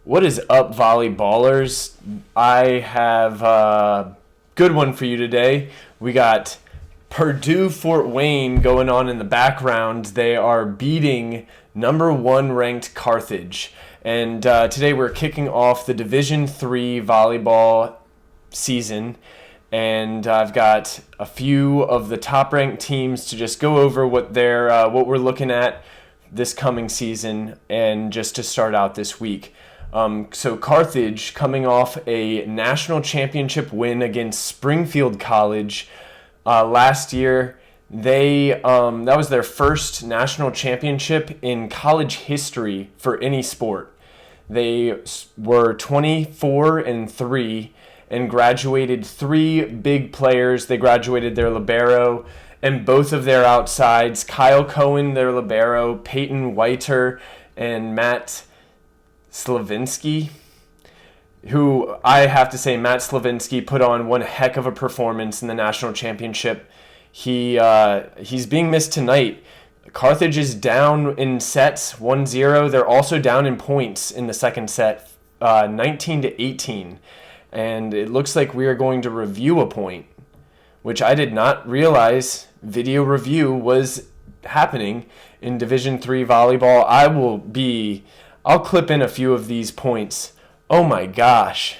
What is up, volleyballers? I have a good one for you today. We got Purdue Fort Wayne going on in the background. They are beating number one ranked Carthage. And today we're kicking off the Division III volleyball season. And I've got a few of the top ranked teams to just go over what we're looking at this coming season and just to start out this week. So Carthage coming off a national championship win against Springfield College last year. That was their first national championship in college history for any sport. They were 24-3 and graduated three big players. They graduated their libero and both of their outsides, Kyle Cohen, their libero, Peyton Whiter, and Matt Slavinsky, who I have to say, Matt Slavinsky put on one heck of a performance in the national championship. He's being missed tonight. Carthage is down in sets 1-0. They're also down in points in the second set, 19-18. And it looks like we are going to review a point, which I did not realize video review was happening in Division III volleyball. I'll clip in a few of these points. Oh my gosh.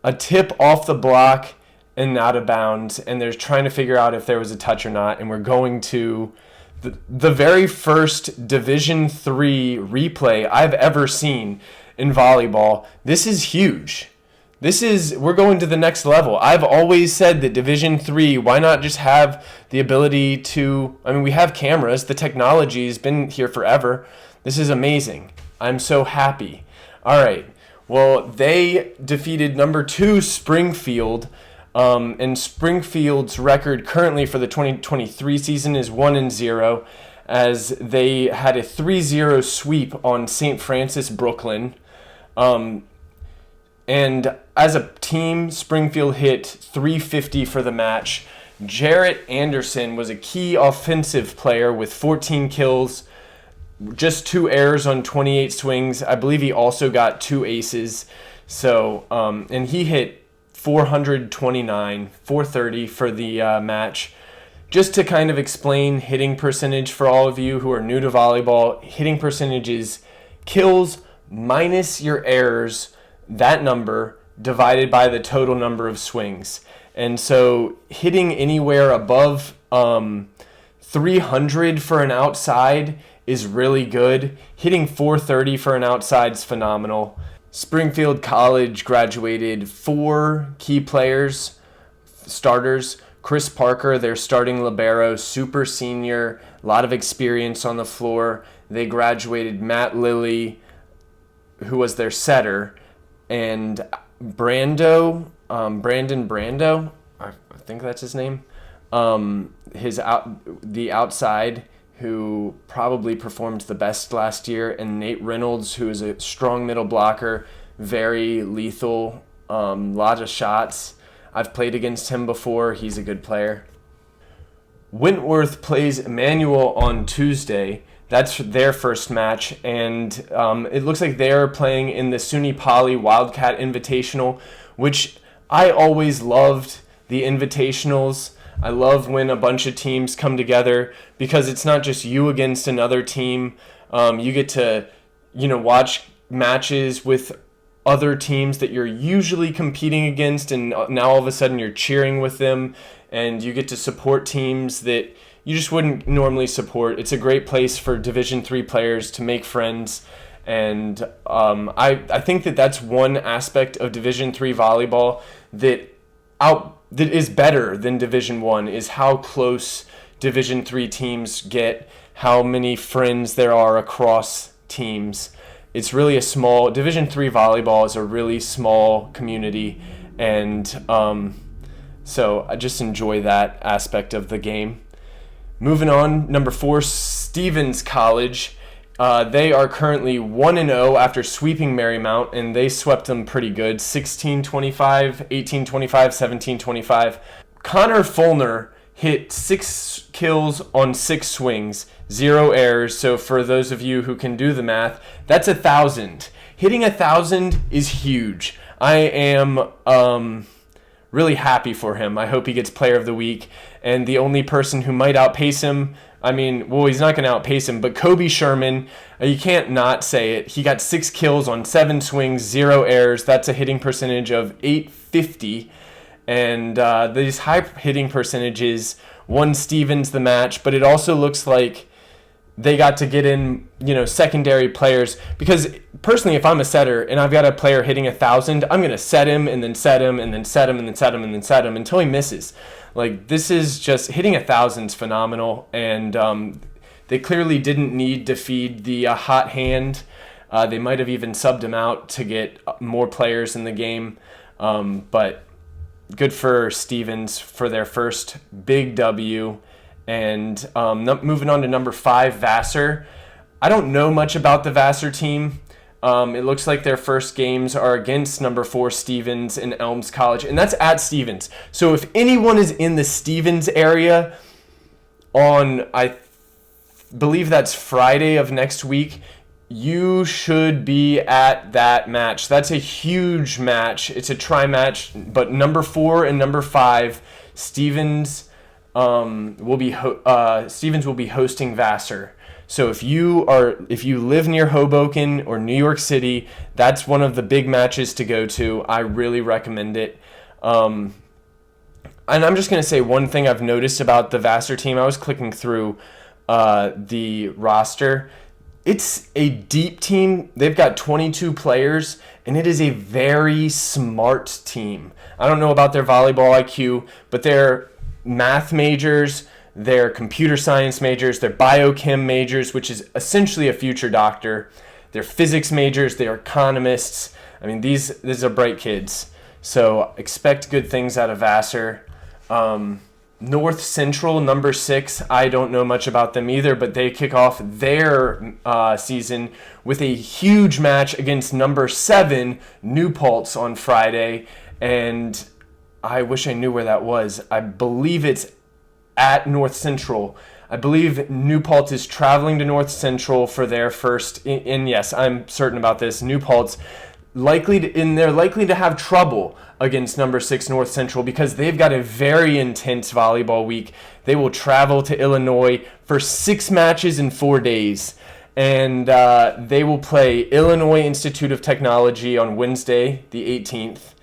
A tip off the block and out of bounds, and they're trying to figure out if there was a touch or not, and we're going to the very first Division III replay I've ever seen in volleyball. This is huge. We're going to the next level. I've always said that Division III, why not just have the ability we have cameras, the technology has been here forever. This is amazing. I'm so happy. All right. Well, they defeated number 2 Springfield, and Springfield's record currently for the 2023 season is 1-0, as they had a 3-0 sweep on St. Francis Brooklyn. And as a team, Springfield hit 350 for the match. Jarrett Anderson was a key offensive player with 14 kills, just 2 errors on 28 swings. I believe he also got 2 aces. So, and he hit 430 for the match. Just to kind of explain hitting percentage for all of you who are new to volleyball, hitting percentage is kills minus your errors, that number divided by the total number of swings. And so hitting anywhere above 300 for an outside is really good. Hitting 430 for an outside is phenomenal. Springfield College graduated 4 key players, starters. Chris Parker, their starting libero, super senior, a lot of experience on the floor. They graduated Matt Lilly, who was their setter, and Brandon Brando, I think that's his name, the outside, who probably performed the best last year, and Nate Reynolds, who is a strong middle blocker, very lethal, lot of shots. I've played against him before. He's a good player. Wentworth plays Emmanuel on Tuesday. That's their first match, and it looks like they're playing in the SUNY Poly Wildcat Invitational, which I always loved the invitationals. I love when a bunch of teams come together because it's not just you against another team. You get to, watch matches with other teams that you're usually competing against, and now all of a sudden you're cheering with them, and you get to support teams that you just wouldn't normally support. It's a great place for Division III players to make friends, and I think that's one aspect of Division III volleyball that is better than Division I, is how close Division III teams get, how many friends there are across teams. It's really Division III volleyball is a really small community, and so I just enjoy that aspect of the game. Moving on, number 4, Stevens College. They are currently 1-0 after sweeping Marymount, and they swept them pretty good, 16-25, 18-25, 17-25. Connor Fulner hit 6 kills on 6 swings, 0 errors. So for those of you who can do the math, that's 1,000. hitting 1,000 is huge. I am really happy for him. I hope he gets Player of the Week. And the only person who might outpace him, he's not going to outpace him, but Kobe Sherman, you can't not say it. He got 6 kills on 7 swings, 0 errors. That's a hitting percentage of .850. And these high hitting percentages won Stevens the match, but it also looks like they got to get in, secondary players. Because personally, if I'm a setter and I've got a player hitting 1,000, I'm going to set him and then set him and then set him and then set him and then set him until he misses. Like, this is just hitting 1,000's phenomenal, and they clearly didn't need to feed the hot hand. They might have even subbed him out to get more players in the game, but good for Stevens for their first big W. And moving on to number 5, Vassar. I don't know much about the Vassar team. It looks like their first games are against number 4 Stevens in Elms College, and that's at Stevens. So if anyone is in the Stevens area on, I believe that's Friday of next week, you should be at that match. That's a huge match. It's a tri-match, but number 4 and number 5, Stevens will be hosting Vassar. So if you live near Hoboken or New York City, that's one of the big matches to go to. I really recommend it. And I'm just going to say one thing I've noticed about the Vassar team. I was clicking through the roster. It's a deep team. They've got 22 players, and it is a very smart team. I don't know about their volleyball IQ, but they're math majors, they're computer science majors, they're biochem majors, which is essentially a future doctor. They're physics majors, they're economists. These are bright kids. So expect good things out of Vassar. North Central, number 6, I don't know much about them either, but they kick off their season with a huge match against number 7, New Paltz, on Friday. And I wish I knew where that was. I believe it's at North Central. I believe New Paltz is traveling to North Central for their first, and yes, I'm certain about this, New Paltz, they're likely to have trouble against number 6 North Central because they've got a very intense volleyball week. They will travel to Illinois for 6 matches in 4 days, and they will play Illinois Institute of Technology on Wednesday, the 18th,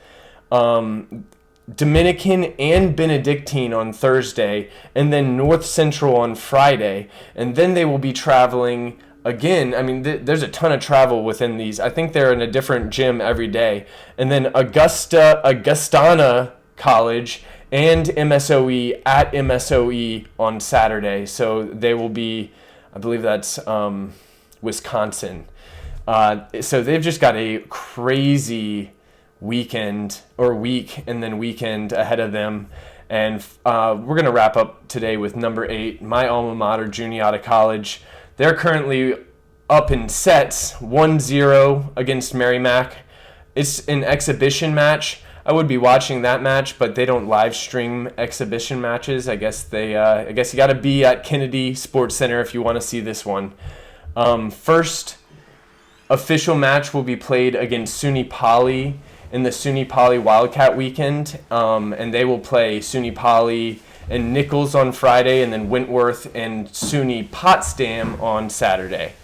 Dominican and Benedictine on Thursday, and then North Central on Friday. And then they will be traveling again. There's a ton of travel within these. I think they're in a different gym every day. And then Augustana College and MSOE at MSOE on Saturday. So they will be, I believe that's Wisconsin. So they've just got a crazy week and then weekend ahead of them. And we're going to wrap up today with number 8, my alma mater, Juniata College. They're currently up in sets, 1-0 against Merrimack. It's an exhibition match. I would be watching that match, but they don't live stream exhibition matches. I guess you got to be at Kennedy Sports Center if you want to see this one. First official match will be played against SUNY Poly in the SUNY Poly Wildcat weekend, and they will play SUNY Poly and Nichols on Friday, and then Wentworth and SUNY Potsdam on Saturday.